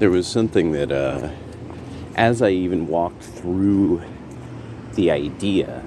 there was something that, as I even walked through the idea,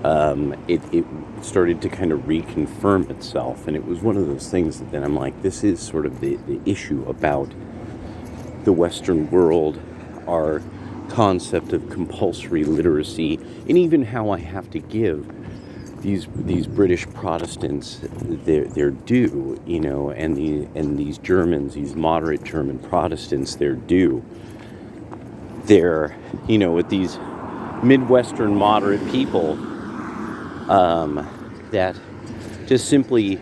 it started to kind of reconfirm itself. And it was one of those things that then I'm like, this is sort of the issue about the Western world, our concept of compulsory literacy, and even how I have to give these British Protestants their due, and these Germans, these moderate German Protestants, their due. They're, with these Midwestern moderate people that just simply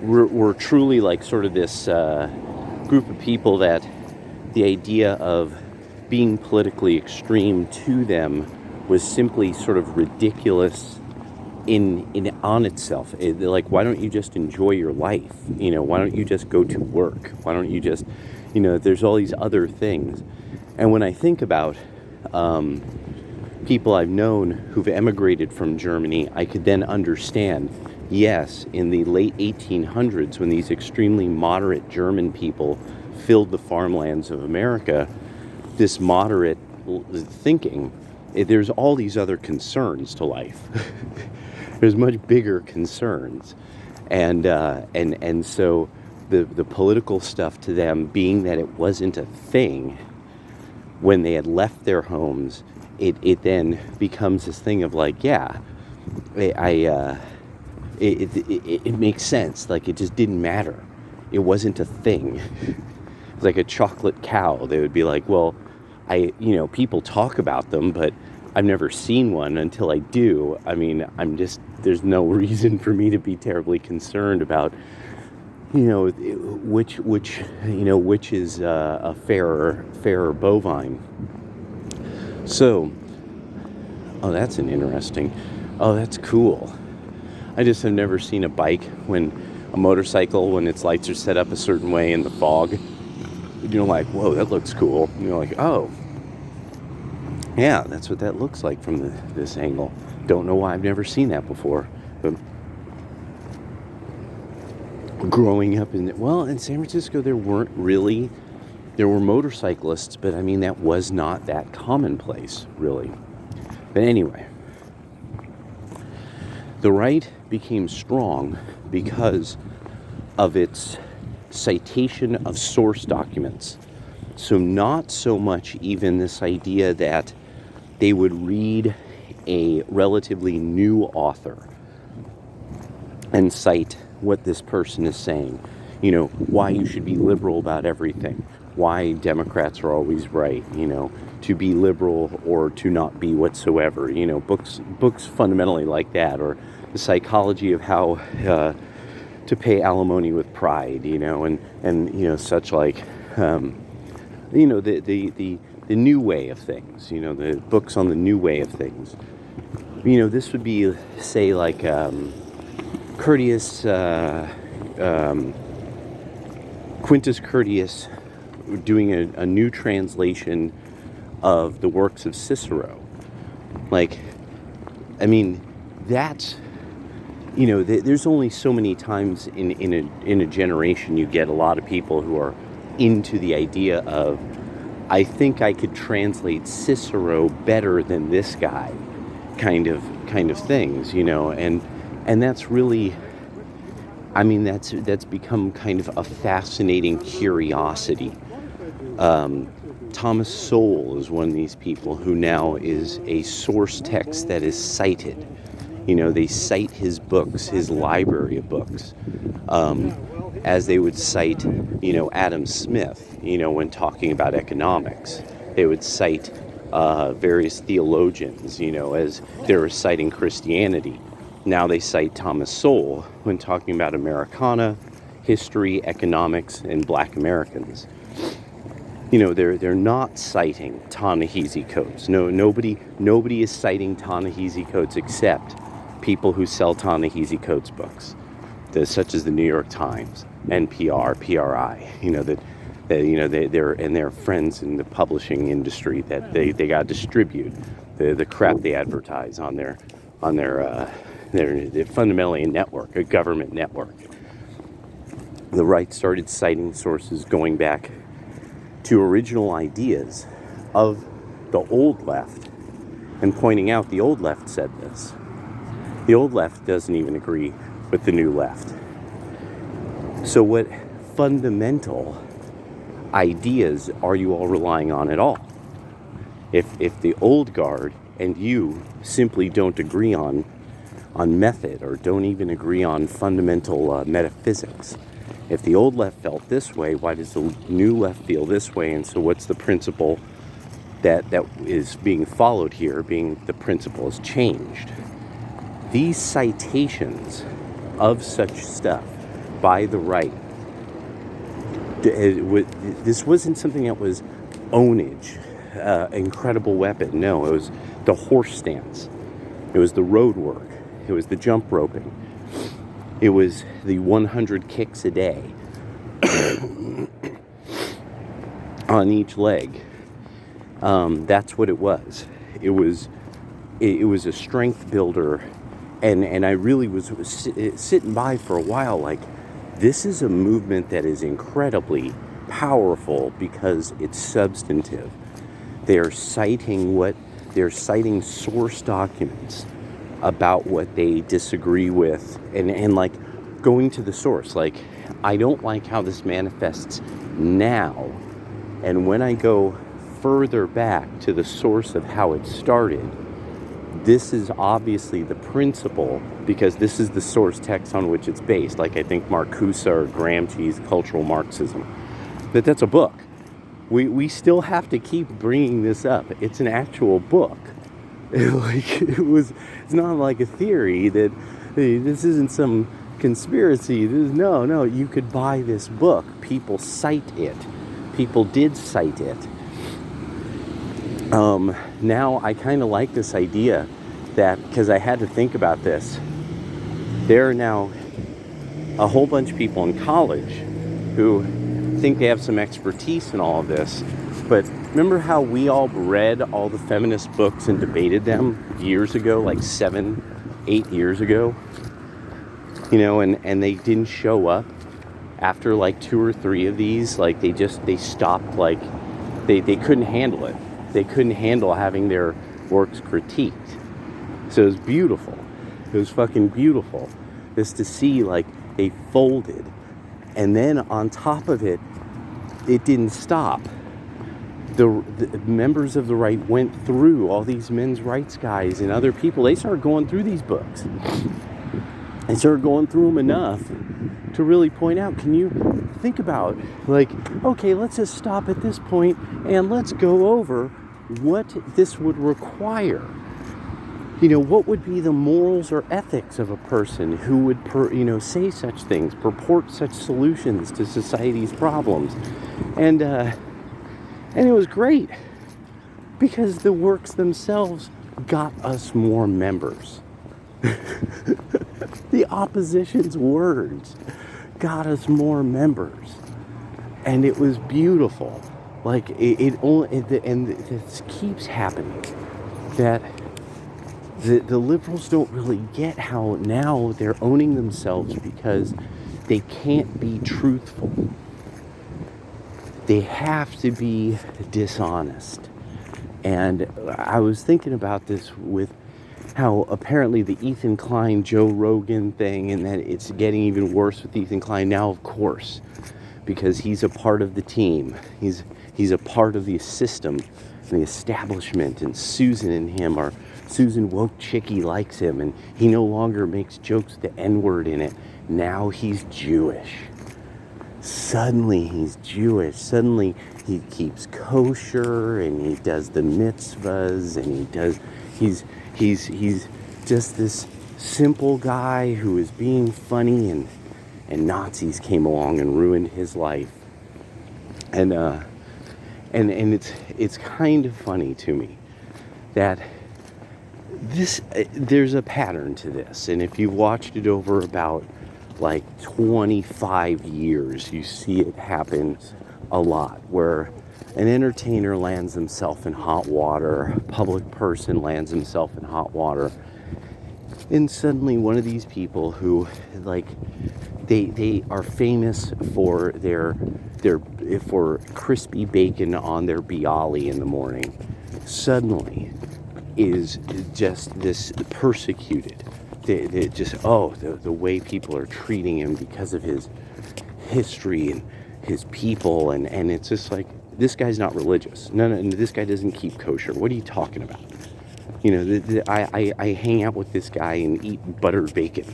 were truly like sort of this group of people that the idea of being politically extreme to them was simply sort of ridiculous on itself. Like, why don't you just enjoy your life? Why don't you just go to work? Why don't you just, there's all these other things. And when I think about people I've known who've emigrated from Germany, I could then understand, yes, in the late 1800s, when these extremely moderate German people filled the farmlands of America, this moderate thinking, there's all these other concerns to life. There's much bigger concerns, and so the political stuff to them, being that it wasn't a thing when they had left their homes, it then becomes this thing of like, yeah, it makes sense. Like, it just didn't matter. It wasn't a thing. It's like a chocolate cow. They would be like, well, people talk about them, but I've never seen one until I do. I mean, there's no reason for me to be terribly concerned about, which is a fairer bovine. So, that's cool. I just have never seen a bike when its lights are set up a certain way in the fog. Like, whoa, that looks cool. Like, oh, yeah, that's what that looks like from this angle. Don't know why I've never seen that before. But growing up in San Francisco, there were motorcyclists, but I mean, that was not that commonplace, really. But anyway, the right became strong because of its citation of source documents. So not so much even this idea that they would read a relatively new author and cite what this person is saying, why you should be liberal about everything, why Democrats are always right, to be liberal or to not be whatsoever, books fundamentally like that, or the psychology of how to pay alimony with pride, and such like, the new way of things, the books on the new way of things. This would be, say, like Quintus Curtius doing a new translation of the works of Cicero. Like, I mean, that's, there's only so many times in a generation you get a lot of people who are into the idea of, I think I could translate Cicero better than this guy, kind of things, and that's really, I mean, that's become kind of a fascinating curiosity. Thomas Sowell is one of these people who now is a source text that is cited. They cite his books, his library of books, as they would cite, Adam Smith, when talking about economics. They would cite various theologians, as they were citing Christianity. Now they cite Thomas Sowell when talking about Americana, history, economics, and Black Americans. They're not citing Ta-Nehisi Coates. Nobody is citing Ta-Nehisi Coates except people who sell Ta-Nehisi Coates books, such as the New York Times, NPR, PRI. They're friends in the publishing industry that they got to distribute the crap they advertise on their they're fundamentally a network, a government network. The right started citing sources going back to original ideas of the old left and pointing out the old left said this. The old left doesn't even agree with the new left. So what fundamental ideas are you all relying on at all? If the old guard and you simply don't agree on method or don't even agree on fundamental metaphysics, if the old left felt this way, why does the new left feel this way? And so what's the principle that is being followed here, being the principle is changed? These citations of such stuff by the right, this wasn't something that was ownage, incredible weapon. No, it was the horse stance. It was the road work. It was the jump roping. It was the 100 kicks a day on each leg. That's what it was. It was a strength builder, and I really was sitting by for a while like, this is a movement that is incredibly powerful because it's substantive. They're citing source documents about what they disagree with, and like going to the source. Like, I don't like how this manifests now, and when I go further back to the source of how it started, this is obviously the principle, because this is the source text on which it's based. Like, I think Marcuse or Gramsci's Cultural Marxism, that's a book. We still have to keep bringing this up. It's an actual book. It's not like a theory that, hey, this isn't some conspiracy. No, you could buy this book. People cite it. People did cite it. Now I kind of like this idea that, because I had to think about this, there are now a whole bunch of people in college who think they have some expertise in all of this. But remember how we all read all the feminist books and debated them years ago, like 7-8 years ago? And they didn't show up after like 2 or 3 of these. Like, they stopped. Like, they couldn't handle it. They couldn't handle having their works critiqued. So it was beautiful. It was fucking beautiful. Just to see, like, they folded. And then on top of it, it didn't stop. The members of the right went through all these men's rights guys and other people. They started going through these books. They started going through them enough to really point out, can you think about, like, okay, let's just stop at this point and let's go over what this would require. What would be the morals or ethics of a person who would, say such things, purport such solutions to society's problems? And it was great, because the works themselves got us more members. The opposition's words got us more members, and it was beautiful. Like, this keeps happening, that the liberals don't really get how now they're owning themselves because they can't be truthful. They have to be dishonest. And I was thinking about this with how apparently the Ethan Klein, Joe Rogan thing, and that it's getting even worse with Ethan Klein now, of course, because he's a part of the team. He's a part of the system and the establishment, and Susan and him are, Susan woke chickie likes him, and he no longer makes jokes with the N-word in it. Now he's Jewish. Suddenly he's Jewish. Suddenly he keeps kosher, and he does the mitzvahs, and he's just this simple guy who is being funny, and Nazis came along and ruined his life. And it's kind of funny to me that there's a pattern to this, and if you watched it over about like 25 years, you see it happen a lot, where an entertainer lands himself in hot water, a public person lands himself in hot water, and suddenly one of these people who, like, they are famous for their for crispy bacon on their bialy in the morning, suddenly is just this persecuted. The way people are treating him because of his history and his people, and it's just like, this guy's not religious. No, this guy doesn't keep kosher. What are you talking about? You know, I hang out with this guy and eat buttered bacon.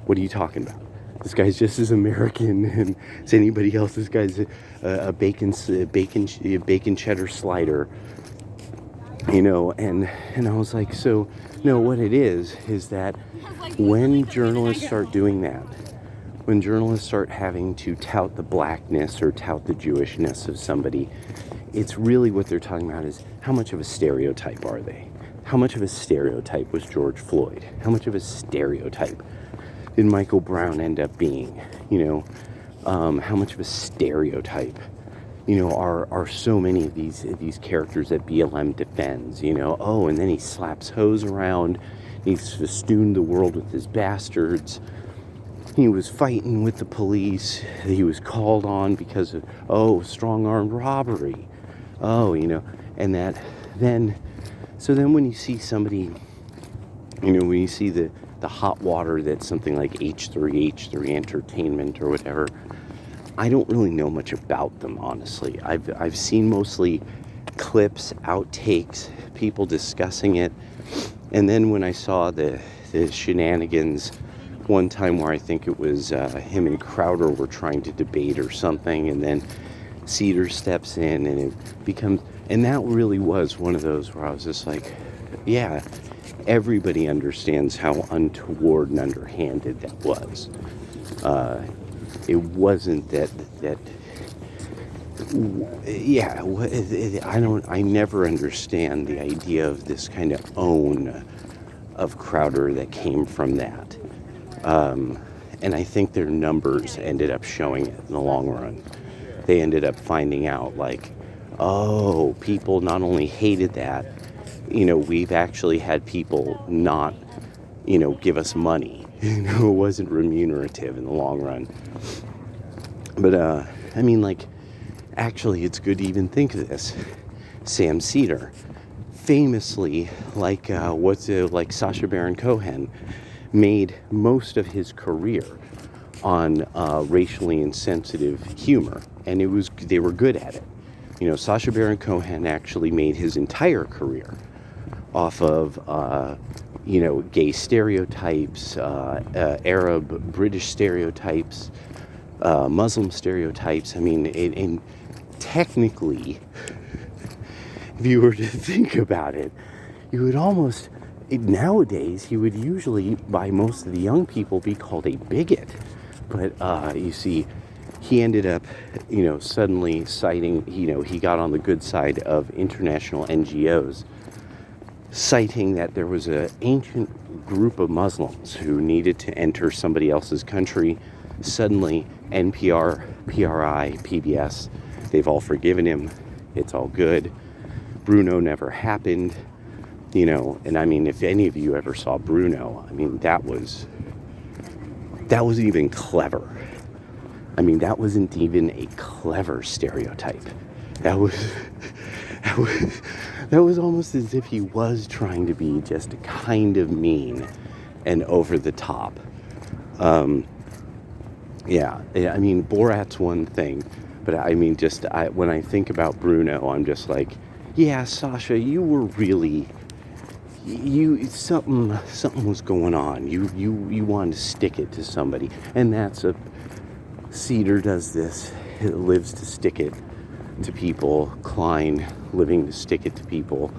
What are you talking about? This guy's just as American and as anybody else. This guy's a bacon cheddar slider. You know, and I was like, so no, what it is that when journalists start doing that, when journalists start having to tout the blackness or tout the Jewishness of somebody, it's really what they're talking about is, how much of a stereotype are they? How much of a stereotype was George Floyd? How much of a stereotype did Michael Brown end up being? You know, how much of a stereotype, you know, are so many of these characters that BLM defends? You know, oh, and then he slaps hose around, he's festooned the world with his bastards. He was fighting with the police. He was called on because of, strong-armed robbery. Oh, you know, and that then, so then when you see somebody, you know, when you see the hot water that's something like H3 Entertainment or whatever, I don't really know much about them, honestly. I've seen mostly clips, outtakes, people discussing it, and then when I saw the shenanigans one time where I think it was him and Crowder were trying to debate or something, and then Cedar steps in, and it becomes, and that really was one of those where I was just like, yeah, everybody understands how untoward and underhanded that was. It wasn't that yeah, I never understand the idea of this kind of own of Crowder that came from that. And I think their numbers ended up showing it in the long run. They ended up finding out, like, oh, people not only hated that, you know, we've actually had people not, you know, give us money. You know, it wasn't remunerative in the long run. But, I mean, like, actually, it's good to even think of this. Sam Cedar, famously, like Sacha Baron Cohen, made most of his career on racially insensitive humor, and they were good at it. You know, Sacha Baron Cohen actually made his entire career off of you know, gay stereotypes, Arab British stereotypes, Muslim stereotypes. I mean, and technically, if you were to think about it, you would almost, nowadays, he would usually, by most of the young people, be called a bigot. But you see, he ended up, you know, suddenly citing, you know, he got on the good side of international NGOs, citing that there was an ancient group of Muslims who needed to enter somebody else's country. Suddenly, NPR, PRI, PBS, they've all forgiven him. It's all good. Bruno never happened. You know, and I mean, if any of you ever saw Bruno, I mean, that was even clever. I mean, that wasn't even a clever stereotype. That was almost as if he was trying to be just kind of mean and over the top. Yeah, I mean, Borat's one thing, but I mean, when I think about Bruno, I'm just like, yeah, Sasha, you were really, something was going on. You wanted to stick it to somebody, and Cedar does this. It lives to stick it to people. Klein living to stick it to people,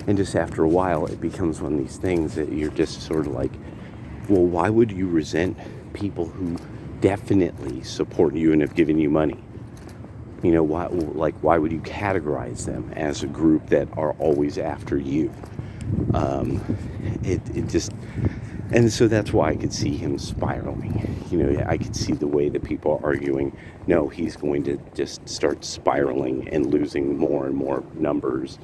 and just after a while, it becomes one of these things that you're just sort of like, well, why would you resent people who definitely support you and have given you money? You know, why would you categorize them as a group that are always after you? It just, and so that's why I could see him spiraling. You know, I could see the way that people are arguing, no, he's going to just start spiraling and losing more and more numbers,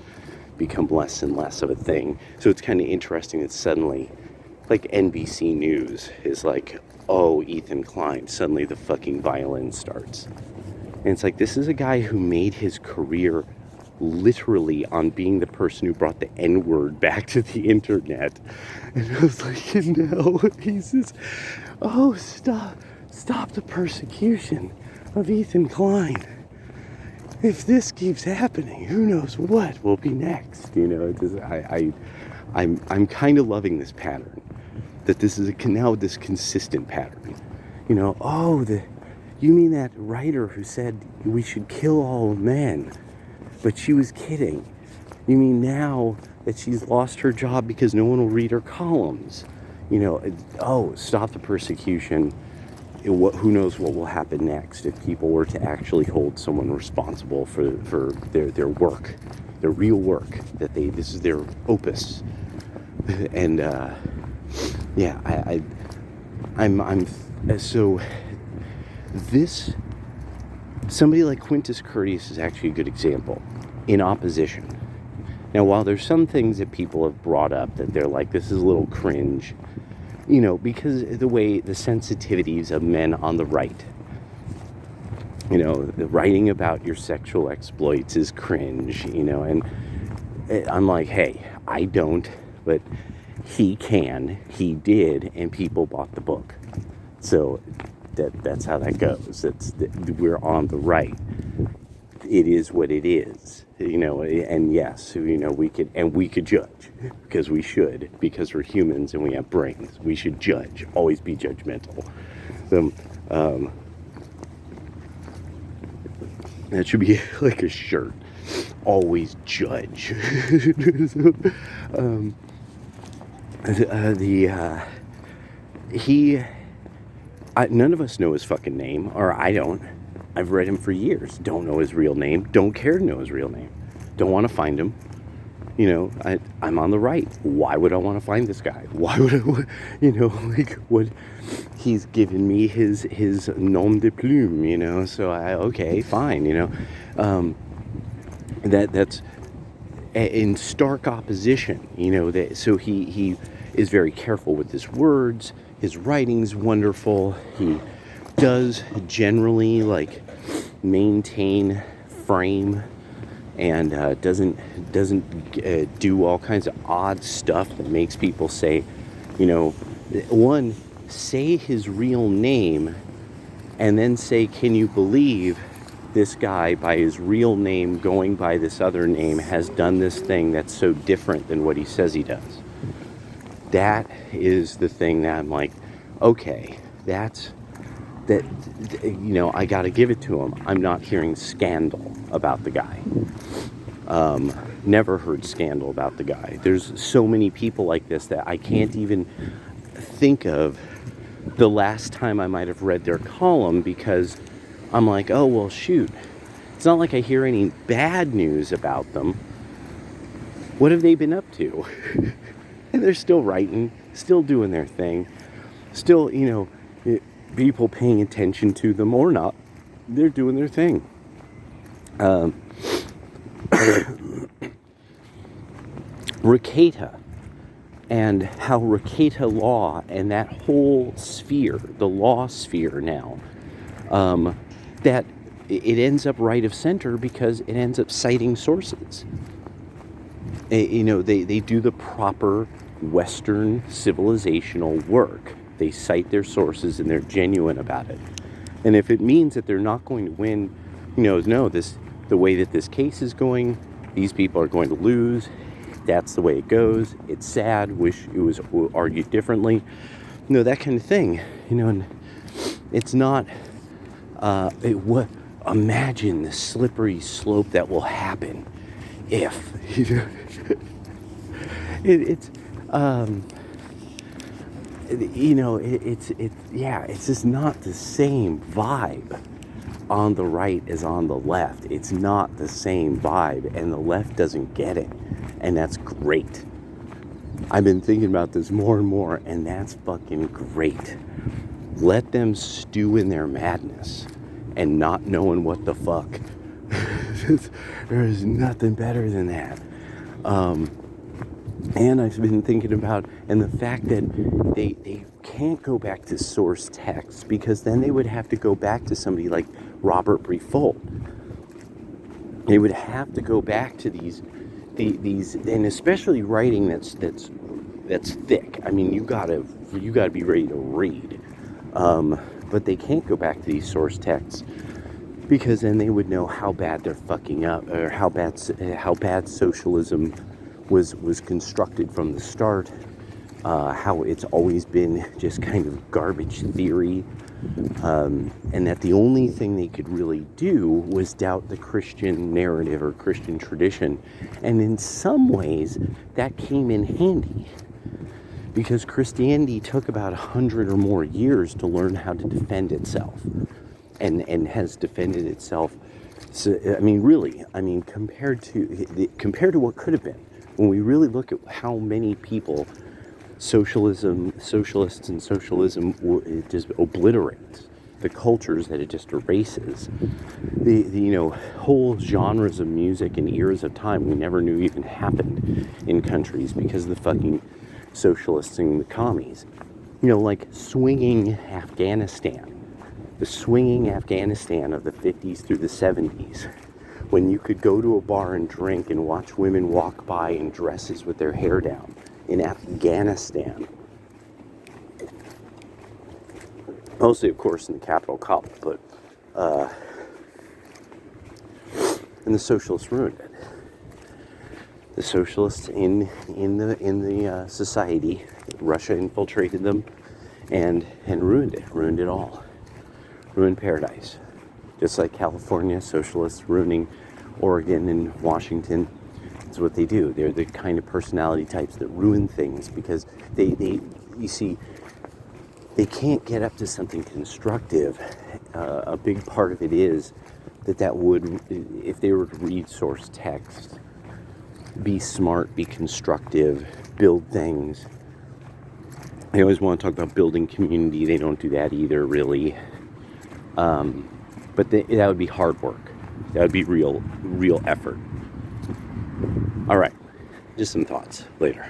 become less and less of a thing. So it's kind of interesting that suddenly, like, NBC News is like, oh, Ethan Klein, suddenly the fucking violin starts. And it's like, this is a guy who made his career literally on being the person who brought the N-word back to the internet. And I was like, he says, oh, stop the persecution of Ethan Klein. If this keeps happening, who knows what will be next? I'm kind of loving this pattern, that this is now this consistent pattern. You mean that writer who said we should kill all men, but she was kidding. You mean now that she's lost her job because no one will read her columns? Stop the persecution. Who knows what will happen next if people were to actually hold someone responsible for their work, their real work, this is their opus. And somebody like Quintus Curtius is actually a good example in opposition. Now, while there's some things that people have brought up that they're like, this is a little cringe, because the sensitivities of men on the right, the writing about your sexual exploits is cringe, and I'm like, hey, I don't, but he did, and people bought the book. So that's how that goes. We're on the right. It is what it is, and yes, we could judge, because we should, because we're humans and we have brains. We should judge, always be judgmental. That should be like a shirt. Always judge. None of us know his fucking name, or I don't. I've read him for years. Don't know his real name. Don't care to know his real name. Don't want to find him. I'm on the right. Why would I want to find this guy? Why would I, what? He's given me his nom de plume, so okay, fine, that's in stark opposition, so he is very careful with his words. His writing's wonderful. He does generally maintain frame and doesn't do all kinds of odd stuff that makes people say, say his real name and then say, can you believe this guy by his real name going by this other name has done this thing that's so different than what he says he does? That is the thing that I'm like, okay, I got to give it to him. I'm not hearing scandal about the guy. Never heard scandal about the guy. There's so many people like this that I can't even think of the last time I might have read their column, because I'm like, oh, well, shoot. It's not like I hear any bad news about them. What have they been up to? And they're still writing, still doing their thing, still, people paying attention to them or not. They're doing their thing. Ricata, and how Ricata law and that whole sphere, the law sphere now, that it ends up right of center because it ends up citing sources. They do the proper Western civilizational work. They cite their sources and they're genuine about it. And if it means that they're not going to win, the way that this case is going, these people are going to lose. That's the way it goes. It's sad. Wish it was argued differently. That kind of thing. And it's not. Imagine the slippery slope that will happen if. It's just not the same vibe on the right as on the left. It's not the same vibe, and the left doesn't get it, and that's great. I've been thinking about this more and more, and that's fucking great. Let them stew in their madness and not knowing what the fuck. There is nothing better than that. And I've been thinking about, and the fact that they can't go back to source text, because then they would have to go back to somebody like Robert Briffault. They would have to go back to these, and especially writing that's thick. I mean, you gotta be ready to read. But they can't go back to these source texts because then they would know how bad they're fucking up, or how bad socialism was constructed from the start. How it's always been just kind of garbage theory, and that the only thing they could really do was doubt the Christian narrative or Christian tradition. And in some ways, that came in handy, because Christianity took about 100 or more years to learn how to defend itself, and has defended itself. So, I mean, really, compared to what could have been, when we really look at how many people socialists and socialism, it just obliterates the cultures that it just erases. The whole genres of music and eras of time we never knew even happened in countries because of the fucking socialists and the commies. Like swinging Afghanistan. The swinging Afghanistan of the 50s through the 70s, when you could go to a bar and drink and watch women walk by in dresses with their hair down. In Afghanistan, mostly, of course, in the capital, Kabul, but and the socialists ruined it. The socialists in the society, Russia infiltrated them and ruined it all, ruined paradise, just like California socialists ruining Oregon and Washington. That's what they do. They're the kind of personality types that ruin things because they can't get up to something constructive. A big part of it is that would, if they were to read source text, be smart, be constructive, build things. They always want to talk about building community. They don't do that either, really. But that would be hard work. That would be real effort. All right, just some thoughts later.